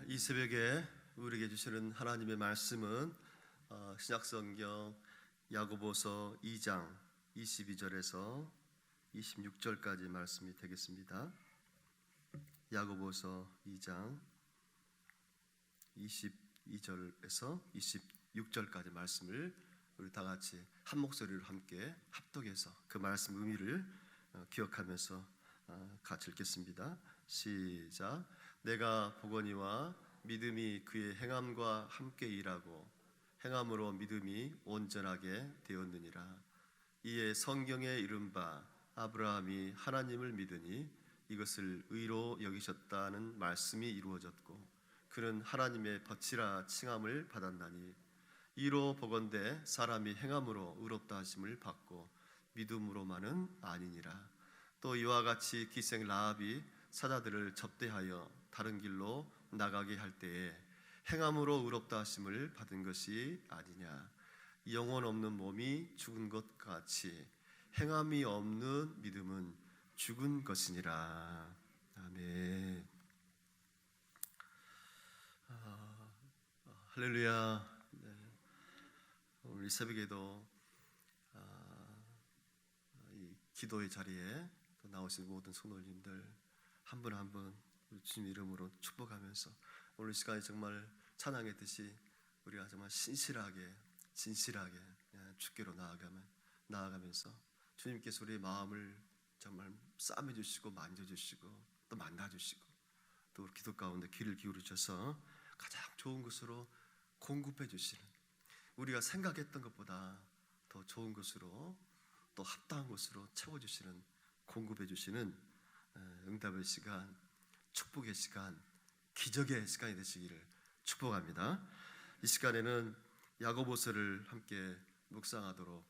이 새벽에 우리에게 주시는 하나님의 말씀은 신약성경 야고보서 2장 22절에서 26절까지 말씀이 되겠습니다. 야고보서 2장 22절에서 26절까지 말씀을 우리 다 같이 한 목소리로 함께 합독해서 그 말씀 의미를 기억하면서 같이 읽겠습니다. 시작. 내가 보거니와 믿음이 그의 행함과 함께 일하고 행함으로 믿음이 온전하게 되었느니라. 이에 성경에 이른 바 아브라함이 하나님을 믿으니 이것을 의로 여기셨다는 말씀이 이루어졌고 그는 하나님의 벗이라 칭함을 받았나니 이로 보건대 사람이 행함으로 의롭다 하심을 받고 믿음으로만은 아니니라. 또 이와 같이 기생 라합이 사자들을 접대하여 다른 길로 나가게 할 때에 행함으로 의롭다 하심을 받은 것이 아니냐. 영혼 없는 몸이 죽은 것 같이 행함이 없는 믿음은 죽은 것이니라. 아멘. 할렐루야. 네. 오늘 이 새벽에도 이 기도의 자리에 나오신 모든 손올림들 한 분 한 분 주님 이름으로 축복하면서 오늘 시간이 정말 찬양의 듯이 우리가 정말 신실하게 진실하게 주께로 나아가면서 주님께서 우리의 마음을 정말 싸매주시고 만져주시고 또 만나주시고 또 우리 기도 가운데 귀를 기울이셔서 가장 좋은 것으로 공급해 주시는, 우리가 생각했던 것보다 더 좋은 것으로 또 합당한 것으로 채워주시는, 공급해 주시는 응답의 시간, 축복의 시간, 기적의 시간이 되시기를 축복합니다. 이 시간에는 야고보서를 함께 묵상하도록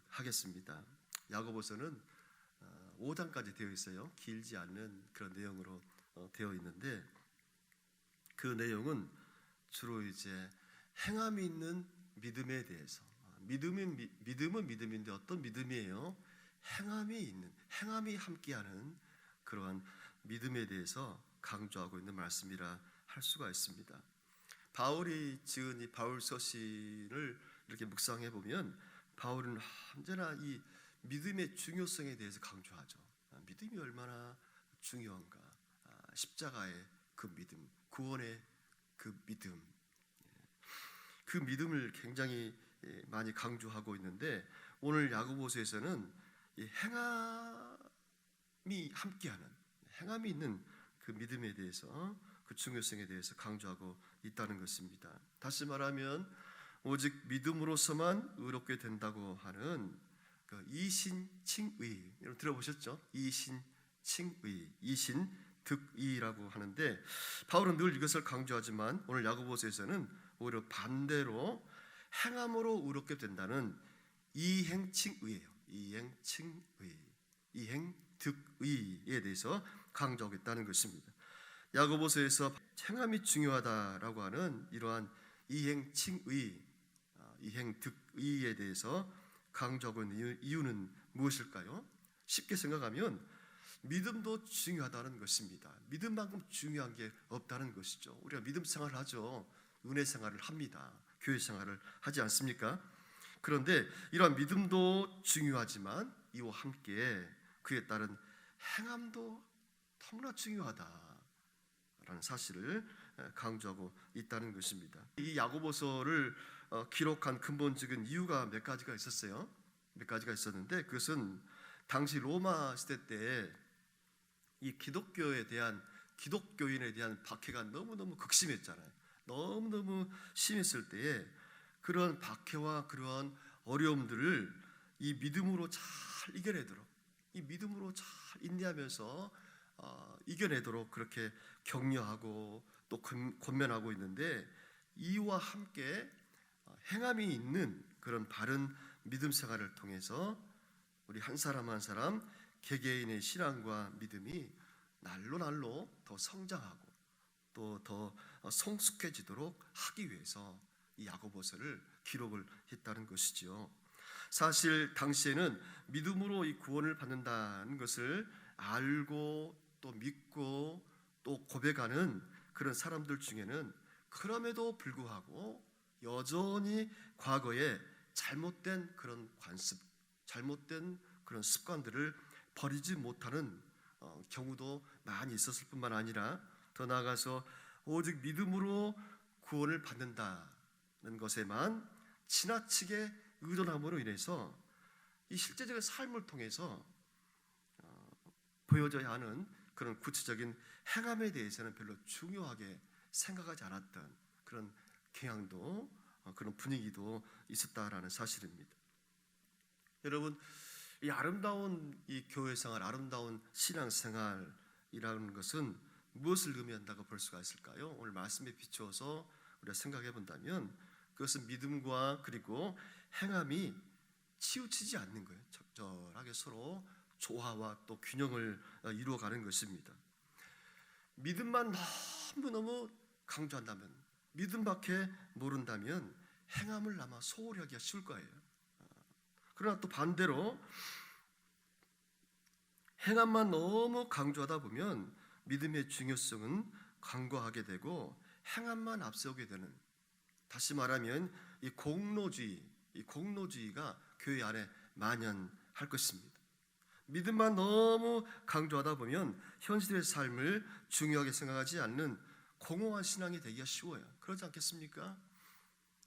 하겠습니다. 야고보서는 5장까지 되어 있어요. 길지 않는 그런 내용으로 되어 있는데 그 내용은 주로 이제 행함이 있는 믿음에 대해서, 믿음은 믿음인데 어떤 믿음이에요? 행함이 있는, 행함이 함께하는 그러한 믿음에 대해서 강조하고 있는 말씀이라 할 수가 있습니다. 바울이 지은 이 바울서신을 이렇게 묵상해 보면 바울은 언제나 이 믿음의 중요성에 대해서 강조하죠. 믿음이 얼마나 중요한가, 십자가의 그 믿음, 구원의 그 믿음, 그 믿음을 굉장히 많이 강조하고 있는데 오늘 야고보서에서는 이 행함이 함께하는, 행함이 있는 그 믿음에 대해서, 그 중요성에 대해서 강조하고 있다는 것입니다. 다시 말하면 오직 믿음으로서만 의롭게 된다고 하는 그 이신칭의, 여러분 들어보셨죠? 이신칭의, 이신득의라고 하는데 바울은 늘 이것을 강조하지만 오늘 야고보서에서는 오히려 반대로 행함으로 의롭게 된다는 이행칭의예요. 이행칭의, 이행득의에 대해서 강조하겠다는 것입니다. 야고보서에서 행함이 중요하다라고 하는 이러한 이행칭의, 이행득의에 대해서 강조하고 있는 이유는 무엇일까요? 쉽게 생각하면 믿음도 중요하다는 것입니다. 믿음만큼 중요한 게 없다는 것이죠. 우리가 믿음 생활을 하죠. 은혜 생활을 합니다. 교회 생활을 하지 않습니까? 그런데 이러한 믿음도 중요하지만 이와 함께 그에 따른 행함도 너무나 중요하다라는 사실을 강조하고 있다는 것입니다. 이 야고보서를 기록한 근본적인 이유가 몇 가지가 있었어요. 몇 가지가 있었는데 그것은 당시 로마 시대 때 이 기독교인에 대한 박해가 너무너무 극심했잖아요. 너무너무 심했을 때에 그런 박해와 그런 어려움들을 이 믿음으로 잘 이겨내도록, 이 믿음으로 잘 인내하면서 이겨내도록 그렇게 격려하고 또 권면하고 있는데 이와 함께 행함이 있는 그런 바른 믿음 생활을 통해서 우리 한 사람 한 사람 개개인의 신앙과 믿음이 날로 날로 더 성장하고 또 더 성숙해지도록 하기 위해서 이 야고보서를 기록을 했다는 것이지요. 사실 당시에는 믿음으로 이 구원을 받는다는 것을 알고 또 믿고 또 고백하는 그런 사람들 중에는 그럼에도 불구하고 여전히 과거에 잘못된 그런 관습, 잘못된 그런 습관들을 버리지 못하는 경우도 많이 있었을 뿐만 아니라 더 나아가서 오직 믿음으로 구원을 받는다는 것에만 지나치게 의존함으로 인해서 이 실제적인 삶을 통해서 보여져야 하는 그런 구체적인 행함에 대해서는 별로 중요하게 생각하지 않았던 그런 경향도 그런 분위기도 있었다라는 사실입니다. 여러분, 이 아름다운 이 교회 생활, 아름다운 신앙 생활이라는 것은 무엇을 의미한다고 볼 수가 있을까요? 오늘 말씀에 비추어서 우리가 생각해 본다면 그것은 믿음과 그리고 행함이 치우치지 않는 거예요. 적절하게 서로 조화와 또 균형을 이루어가는 것입니다. 믿음만 너무너무 강조한다면, 믿음밖에 모른다면 행함을 아마 소홀히 하기가 쉬울 거예요. 그러나 또 반대로 행함만 너무 강조하다 보면 믿음의 중요성은 간과하게 되고 행함만 앞세우게 되는, 다시 말하면 이 공로주의가 교회 안에 만연할 것입니다. 믿음만 너무 강조하다 보면 현실의 삶을 중요하게 생각하지 않는 공허한 신앙이 되기가 쉬워요. 그렇지 않겠습니까?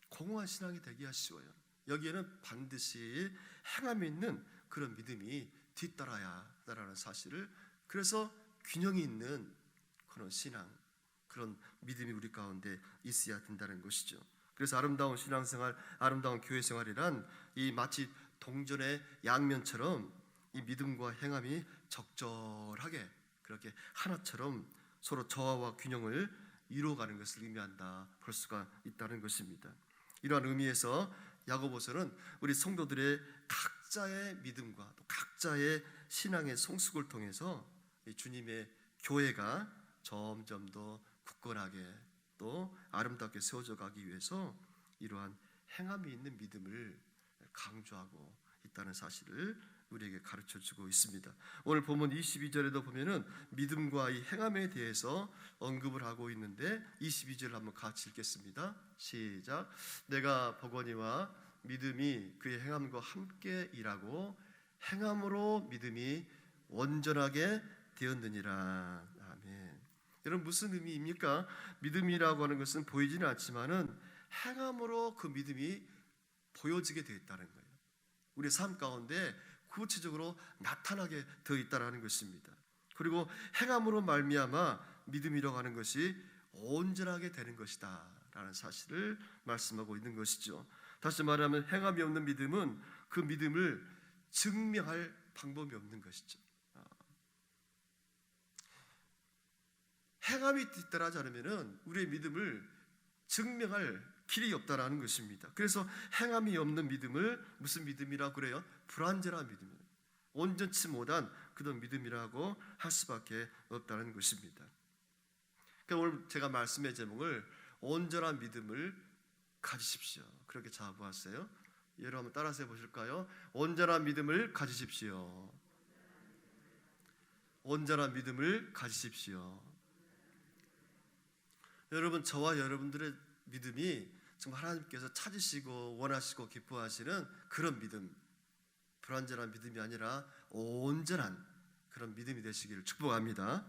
공허한 신앙이 되기가 쉬워요. 여기에는 반드시 행함이 있는 그런 믿음이 뒤따라야 한다는 사실을, 그래서 균형이 있는 그런 신앙, 그런 믿음이 우리 가운데 있어야 된다는 것이죠. 그래서 아름다운 신앙생활, 아름다운 교회생활이란 이 마치 동전의 양면처럼 이 믿음과 행함이 적절하게 그렇게 하나처럼 서로 조화와 균형을 이루어가는 것을 의미한다 볼 수가 있다는 것입니다. 이러한 의미에서 야고보서는 우리 성도들의 각자의 믿음과 또 각자의 신앙의 성숙을 통해서 주님의 교회가 점점 더 굳건하게 또 아름답게 세워져 가기 위해서 이러한 행함이 있는 믿음을 강조하고 있다는 사실을 우리에게 가르쳐주고 있습니다. 오늘 본문 22절에도 보면은 믿음과 이 행함에 대해서 언급을 하고 있는데 22절을 한번 같이 읽겠습니다. 시작. 내가 보거니와 믿음이 그의 행함과 함께 일하고 행함으로 믿음이 온전하게 되었느니라. 아멘. 여러분, 무슨 의미입니까? 믿음이라고 하는 것은 보이지는 않지만은 행함으로 그 믿음이 보여지게 되어 있다는 거예요. 우리의 삶 가운데 구체적으로 나타나게 되어 있다는 것입니다. 그리고 행함으로 말미암아 믿음이라고 하는 것이 온전하게 되는 것이다 라는 사실을 말씀하고 있는 것이죠. 다시 말하면 행함이 없는 믿음은 그 믿음을 증명할 방법이 없는 것이죠. 행함이 뒤따르지 않으면 우리의 믿음을 증명할 길이 없다라는 것입니다. 그래서 행함이 없는 믿음을 무슨 믿음이라고 그래요? 불완전한 믿음이에요. 온전치 못한 그런 믿음이라고 할 수밖에 없다는 것입니다. 그러니까 오늘 제가 말씀의 제목을 온전한 믿음을 가지십시오, 그렇게 잡아보았어요. 여러분 한번 따라서 해보실까요? 온전한 믿음을 가지십시오. 온전한 믿음을 가지십시오. 여러분, 저와 여러분들의 믿음이 정말 하나님께서 찾으시고 원하시고 기뻐하시는 그런 믿음, 불완전한 믿음이 아니라 온전한 그런 믿음이 되시기를 축복합니다.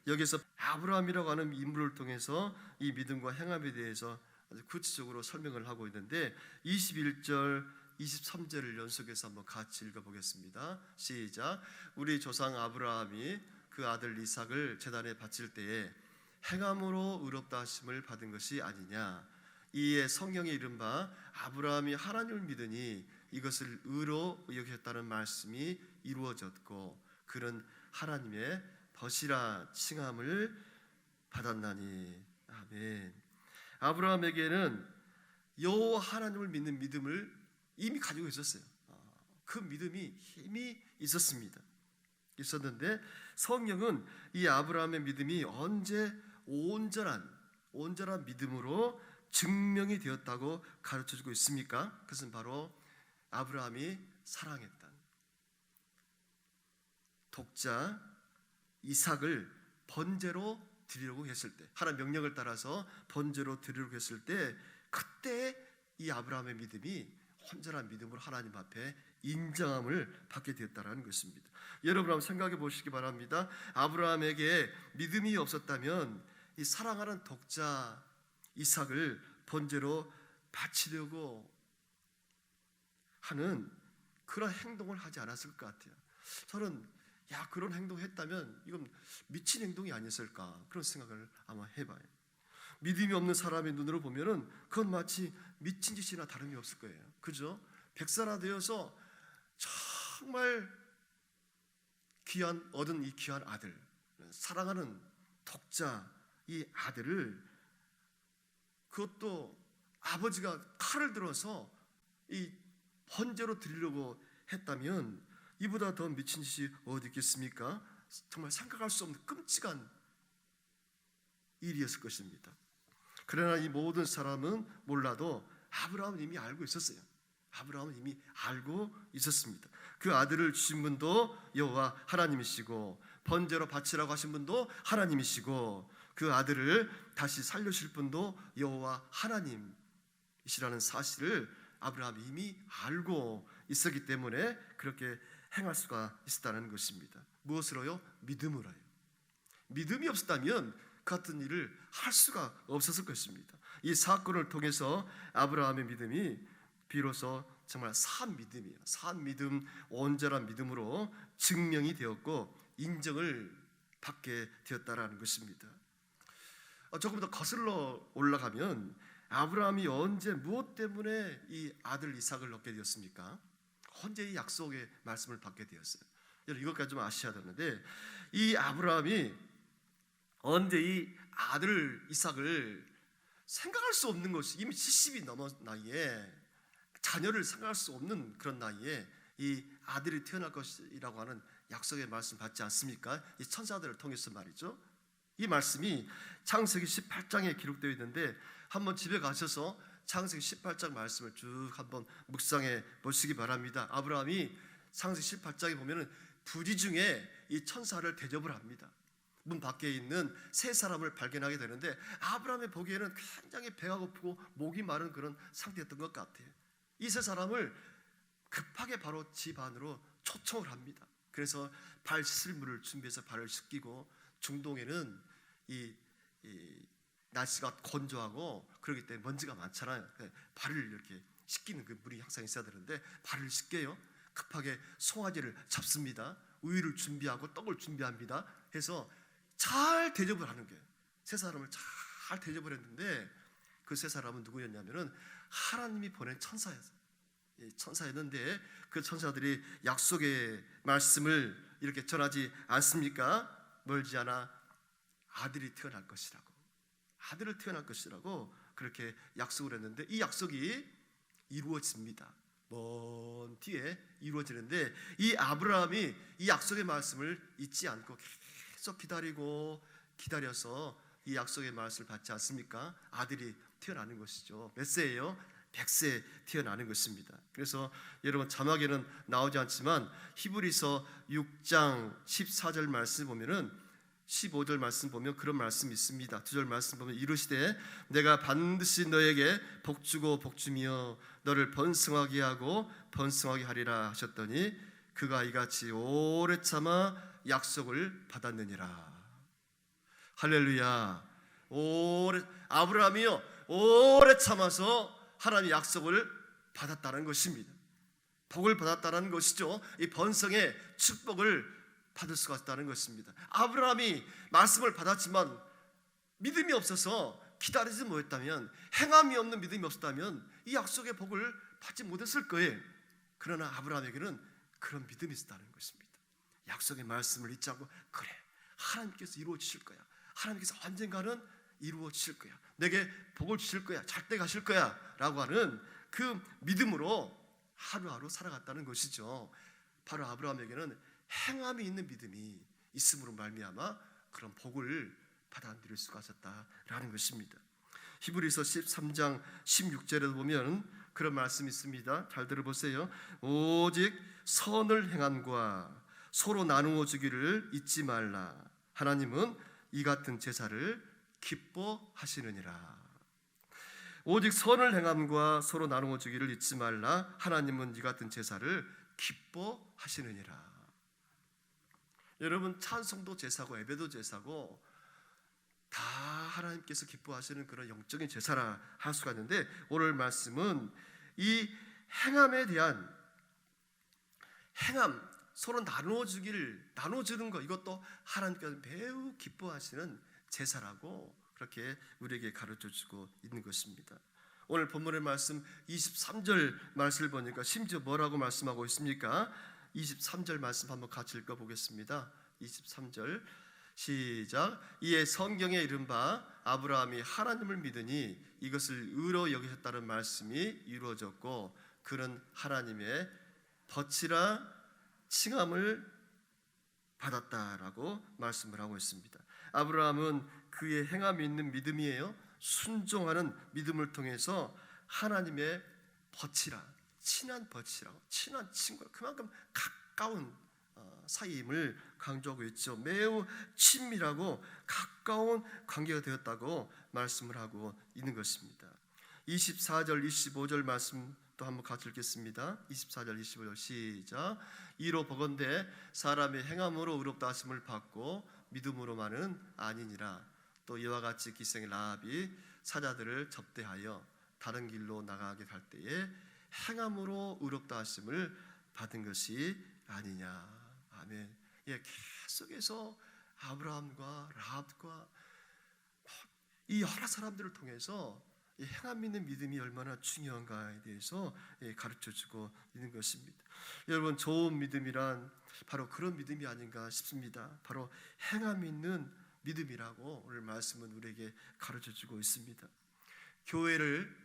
여기서 아브라함이라고 하는 인물을 통해서 이 믿음과 행함에 대해서 아주 구체적으로 설명을 하고 있는데 21절, 23절을 연속해서 한번 같이 읽어보겠습니다. 시작. 우리 조상 아브라함이 그 아들 이삭을 제단에 바칠 때에 행함으로 의롭다 하심을 받은 것이 아니냐. 이에 성경에 이른바 아브라함이 하나님을 믿으니 이것을 의로 여기셨다는 말씀이 이루어졌고 그는 하나님의 벗이라 칭함을 받았나니. 아멘. 아브라함에게는 여호와 하나님을 믿는 믿음을 이미 가지고 있었어요. 그 믿음이 힘이 있었는데 성경은 이 아브라함의 믿음이 언제 온전한 믿음으로 증명이 되었다고 가르쳐주고 있습니까? 그것은 바로 아브라함이 사랑했던 독자 이삭을 번제로 드리려고 했을 때, 하나님 명령을 따라서 번제로 드리려고 했을 때, 그때 이 아브라함의 믿음이 온전한 믿음으로 하나님 앞에 인정함을 받게 되었다는 것입니다. 여러분 한번 생각해 보시기 바랍니다. 아브라함에게 믿음이 없었다면 이 사랑하는 독자 이삭을 번제로 바치려고 하는 그런 행동을 하지 않았을 것 같아요. 저는 그런 행동했다면 이건 미친 행동이 아니었을까, 그런 생각을 아마 해봐요. 믿음이 없는 사람의 눈으로 보면은 그건 마치 미친 짓이나 다름이 없을 거예요. 그죠? 백사나 되어서 정말 얻은 이 귀한 아들, 사랑하는 독자 이 아들을, 그것도 아버지가 칼을 들어서 이 번제로 드리려고 했다면 이보다 더 미친 짓이 어디 있겠습니까? 정말 생각할 수 없는 끔찍한 일이었을 것입니다. 그러나 이 모든 사람은 몰라도 아브라함은 이미 알고 있었어요. 아브라함은 이미 알고 있었습니다. 그 아들을 주신 분도 여호와 하나님이시고, 번제로 바치라고 하신 분도 하나님이시고, 그 아들을 다시 살려주실 분도 여호와 하나님이시라는 사실을 아브라함이 이미 알고 있었기 때문에 그렇게 행할 수가 있었다는 것입니다. 무엇으로요? 믿음으로요. 믿음이 없었다면 그 같은 일을 할 수가 없었을 것입니다. 이 사건을 통해서 아브라함의 믿음이 비로소 정말 산 믿음이에요. 산 믿음, 온전한 믿음으로 증명이 되었고 인정을 받게 되었다라는 것입니다. 조금 더 거슬러 올라가면 아브라함이 언제 무엇 때문에 이 아들 이삭을 얻게 되었습니까? 언제 이 약속의 말씀을 받게 되었어요? 여러분 이것까지 좀 아셔야 되는데, 이 아브라함이 언제 이 아들 이삭을 생각할 수 없는 것이, 이미 70이 넘은 나이에 자녀를 생각할 수 없는 그런 나이에 이 아들이 태어날 것이라고 하는 약속의 말씀 받지 않습니까? 이 천사들을 통해서 말이죠. 이 말씀이 창세기 18장에 기록되어 있는데 한번 집에 가셔서 창세기 18장 말씀을 쭉 한번 묵상해 보시기 바랍니다. 아브라함이 창세기 18장에 보면은 부지 중에 이 천사를 대접을 합니다. 문 밖에 있는 세 사람을 발견하게 되는데 아브라함이 보기에는 굉장히 배가 고프고 목이 마른 그런 상태였던 것 같아요. 이 세 사람을 급하게 바로 집 안으로 초청을 합니다. 그래서 발 씻을 물을 준비해서 발을 씻기고, 중동에는 이 날씨가 건조하고 그렇기 때문에 먼지가 많잖아요. 발을 이렇게 씻기는 그 물이 항상 있어야 되는데 발을 씻겨요. 급하게 송아지를 잡습니다. 우유를 준비하고 떡을 준비합니다. 해서 잘 대접을 하는 거예요. 세 사람을 잘 대접을 했는데 그 세 사람은 누구였냐면은 하나님이 보낸 천사였어요. 천사였는데 그 천사들이 약속의 말씀을 이렇게 전하지 않습니까? 멀지 않아 아들이 태어날 것이라고, 아들을 태어날 것이라고 그렇게 약속을 했는데 이 약속이 이루어집니다. 먼 뒤에 이루어지는데 이 아브라함이 이 약속의 말씀을 잊지 않고 계속 기다려서 이 약속의 말씀을 받지 않습니까? 아들이 태어나는 것이죠. 몇 세예요? 100세 태어나는 것입니다. 그래서 여러분 자막에는 나오지 않지만 히브리서 6장 14절 말씀 보면은 15절 말씀 보면 그런 말씀이 있습니다. 2절 말씀 보면 이르시되 내가 반드시 너에게 복주고 복주며 너를 번성하게 하고 번성하게 하리라 하셨더니 그가 이같이 오래 참아 약속을 받았느니라. 할렐루야. 아브라함이요 오래 참아서 하나님의 약속을 받았다는 것입니다. 복을 받았다는 것이죠. 이 번성의 축복을 받을 수가 있다는 것입니다. 아브라함이 말씀을 받았지만 믿음이 없어서 기다리지 못했다면, 행함이 없는 믿음이 없었다면 이 약속의 복을 받지 못했을 거예요. 그러나 아브라함에게는 그런 믿음이 있었다는 것입니다. 약속의 말씀을 잊지 않고 그래 하나님께서 이루어지실 거야, 하나님께서 언젠가는 이루어지실 거야, 내게 복을 주실 거야, 잘 때 가실 거야 라고 하는 그 믿음으로 하루하루 살아갔다는 것이죠. 바로 아브라함에게는 행함이 있는 믿음이 있음으로 말미암아 그런 복을 받아들일 수가 있었다라는 것입니다. 히브리서 13장 16절에 보면 그런 말씀이 있습니다. 잘 들어보세요. 오직 선을 행함과 서로 나누어 주기를 잊지 말라. 하나님은 이 같은 제사를 기뻐하시느니라. 오직 선을 행함과 서로 나누어 주기를 잊지 말라. 하나님은 이 같은 제사를 기뻐하시느니라. 여러분, 찬송도 제사고 예배도 제사고 다 하나님께서 기뻐하시는 그런 영적인 제사라 할 수가 있는데, 오늘 말씀은 이 행함에 대한 행함, 서로 나눠주는 것, 이것도 하나님께서 매우 기뻐하시는 제사라고 그렇게 우리에게 가르쳐주고 있는 것입니다. 오늘 본문의 말씀 23절 말씀을 보니까 심지어 뭐라고 말씀하고 있습니까? 23절 말씀 한번 같이 읽어보겠습니다. 23절 시작. 이에 성경에 이른바 아브라함이 하나님을 믿으니 이것을 의로 여기셨다는 말씀이 이루어졌고 그는 하나님의 벗이라 칭함을 받았다라고 말씀을 하고 있습니다. 아브라함은 그의 행함이 있는 믿음이에요. 순종하는 믿음을 통해서 하나님의 벗이라, 친한 벗이라고, 친한 친구, 그만큼 가까운 사이임을 강조하고 있죠. 매우 친밀하고 가까운 관계가 되었다고 말씀을 하고 있는 것입니다. 24절 25절 말씀 또 한번 같이 읽겠습니다. 24절 25절 시작. 이로 보건대 사람의 행함으로 의롭다 하심을 받고 믿음으로만은 아니니라. 또 이와 같이 기생의 라합이 사자들을 접대하여 다른 길로 나가게 할 때에 행함으로 의롭다 하심을 받은 것이 아니냐. 아멘. 예, 계속해서 아브라함과 라합과 이 여러 사람들을 통해서 이 행함 있는 믿음이 얼마나 중요한가에 대해서 가르쳐주고 있는 것입니다. 여러분, 좋은 믿음이란 바로 그런 믿음이 아닌가 싶습니다. 바로 행함 있는 믿음이라고 오늘 말씀은 우리에게 가르쳐주고 있습니다. 교회를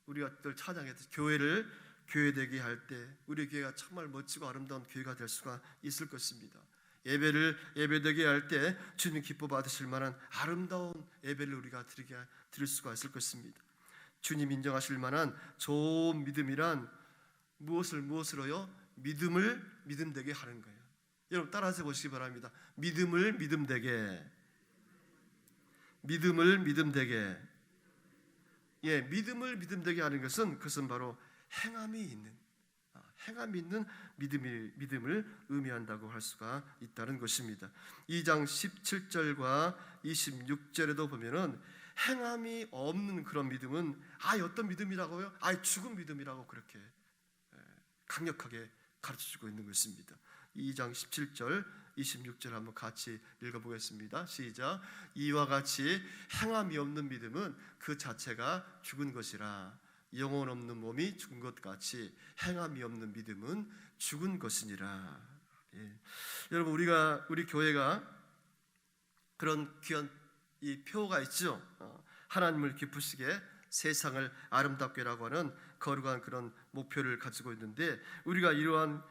우리가 늘 찬양했듯이 교회를 교회되게 할 때 우리 교회가 정말 멋지고 아름다운 교회가 될 수가 있을 것입니다. 예배를 예배되게 할 때 주님 기뻐 받으실 만한 아름다운 예배를 우리가 드릴 수가 있을 것입니다. 주님 인정하실 만한 좋은 믿음이란 무엇으로요? 믿음을 믿음되게 하는 거예요. 여러분 따라서 보시기 바랍니다. 믿음을 믿음되게. 믿음을 믿음되게. 예, 믿음을 믿음되게 하는 그것은 바로 행함이 있는 믿음을 의미한다고 할 수가 있다는 것입니다. 2장 17절과 26절에도 보면은 행함이 없는 그런 믿음은 어떤 믿음이라고요? 죽은 믿음이라고 그렇게 강력하게 가르쳐주고 있는 것입니다. 2장 17절 26절 한번 같이 읽어보겠습니다. 시작. 이와 같이 행함이 없는 믿음은 그 자체가 죽은 것이라. 영혼 없는 몸이 죽은 것 같이 행함이 없는 믿음은 죽은 것이니라. 예. 여러분, 우리 교회가 그런 귀한 이 표가 있죠. 하나님을 기쁘시게 세상을 아름답게라고 하는 거룩한 그런 목표를 가지고 있는데, 우리가 이러한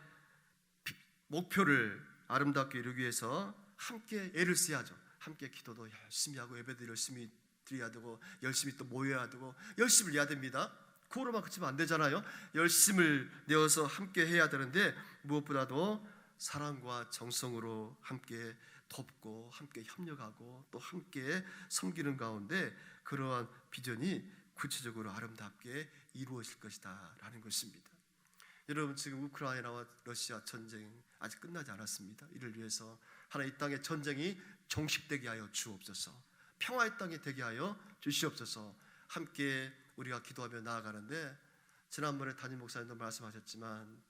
목표를 아름답게 이루기 위해서 함께 애를 써야죠. 함께 기도도 열심히 하고 예배도 열심히 드려야 되고 열심히 또 모여야 되고 열심히 해야 됩니다. 그거로만 그치면 안 되잖아요. 열심을 내어서 함께 해야 되는데, 무엇보다도 사랑과 정성으로 함께 돕고 함께 협력하고 또 함께 섬기는 가운데 그러한 비전이 구체적으로 아름답게 이루어질 것이다 라는 것입니다. 여러분, 지금 우크라이나와 러시아 전쟁 아직 끝나지 않았습니다. 이를 위해서 하나님 이 땅의 전쟁이 종식되게 하여 주옵소서. 평화의 땅이 되게 하여 주시옵소서. 함께 우리가 기도하며 나아가는데, 지난번에 담임 목사님도 말씀하셨지만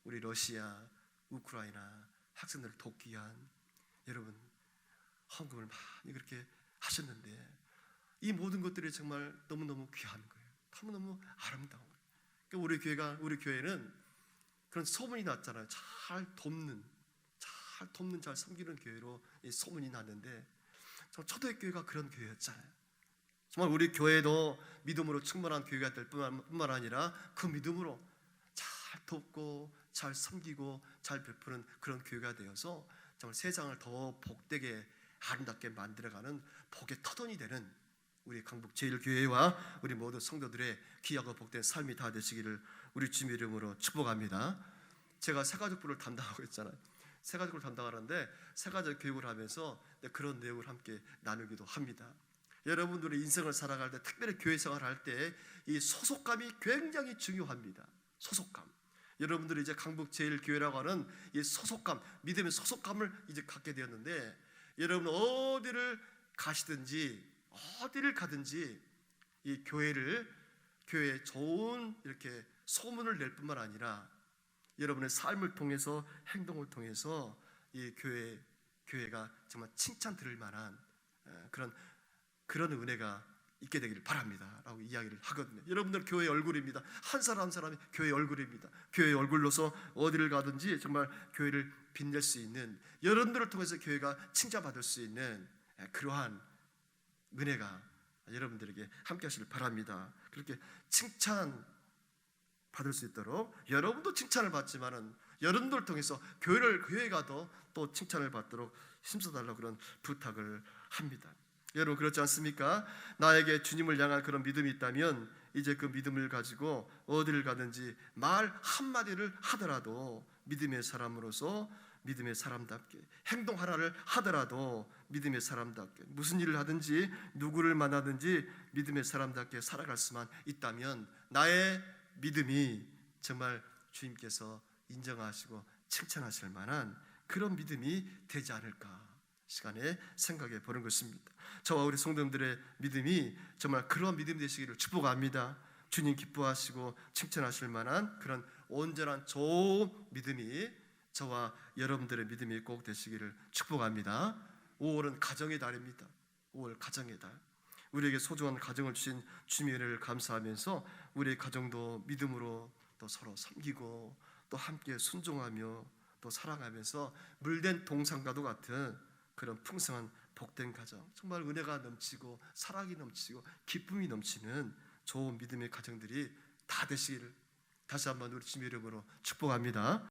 우리 러시아, 우크라이나 학생들을 돕기 위한 여러분 헌금을 많이 그렇게 하셨는데, 이 모든 것들이 정말 너무너무 귀한 거예요. 너무너무 아름다운 거예요. 우리 교회는 그런 소문이 났잖아요. 잘 돕는, 잘 섬기는 교회로 소문이 났는데, 초대교회가 그런 교회였잖아요. 정말 우리 교회도 믿음으로 충만한 교회가 될 뿐만 아니라 그 믿음으로 잘 돕고 잘 섬기고 잘 베푸는 그런 교회가 되어서 정말 세상을 더 복되게 아름답게 만들어가는 복의 터전이 되는 우리 강북 제1교회와 우리 모든 성도들의 귀하고 복된 삶이 다 되시기를 우리 주님 이름으로 축복합니다. 제가 새가족부를 담당하고 있잖아요. 새 가족을 담당하는데 새 가족 교육을 하면서 그런 내용을 함께 나누기도 합니다. 여러분들의 인생을 살아갈 때, 특별히 교회 생활을 할 때 이 소속감이 굉장히 중요합니다. 소속감. 여러분들이 이제 강북제일교회라고 하는 이 소속감, 믿음의 소속감을 이제 갖게 되었는데, 여러분 어디를 가시든지 어디를 가든지 이 교회에 좋은 이렇게 소문을 낼 뿐만 아니라 여러분의 삶을 통해서, 행동을 통해서 이 교회가 정말 칭찬 들을 만한 그런 은혜가 있게 되기를 바랍니다 라고 이야기를 하거든요. 여러분들 교회의 얼굴입니다. 한 사람 한 사람이 교회의 얼굴입니다. 교회의 얼굴로서 어디를 가든지 정말 교회를 빛낼 수 있는, 여러분들을 통해서 교회가 칭찬받을 수 있는 그러한 은혜가 여러분들에게 함께 하시길 바랍니다. 그렇게 칭찬 받을 수 있도록 여러분도 칭찬을 받지만은 여러분들을 통해서 교회가 또 칭찬을 받도록 힘써달라고 그런 부탁을 합니다. 여러분 그렇지 않습니까? 나에게 주님을 향한 그런 믿음이 있다면 이제 그 믿음을 가지고 어디를 가든지 말 한마디를 하더라도 믿음의 사람으로서 믿음의 사람답게, 행동 하나를 하더라도 믿음의 사람답게, 무슨 일을 하든지 누구를 만나든지 믿음의 사람답게 살아갈 수만 있다면 나의 믿음이 정말 주님께서 인정하시고 칭찬하실 만한 그런 믿음이 되지 않을까 시간에 생각해 보는 것입니다. 저와 우리 성도님들의 믿음이 정말 그런 믿음 되시기를 축복합니다. 주님 기뻐하시고 칭찬하실 만한 그런 온전한 좋은 믿음이 저와 여러분들의 믿음이 꼭 되시기를 축복합니다. 5월은 가정의 달입니다. 5월 가정의 달. 우리에게 소중한 가정을 주신 주님의 은혜를 감사하면서 우리의 가정도 믿음으로 또 서로 섬기고 또 함께 순종하며 또 사랑하면서 물된 동산과도 같은 그런 풍성한 복된 가정, 정말 은혜가 넘치고 사랑이 넘치고 기쁨이 넘치는 좋은 믿음의 가정들이 다 되시기를 다시 한번 우리 주님의 이름으로 축복합니다.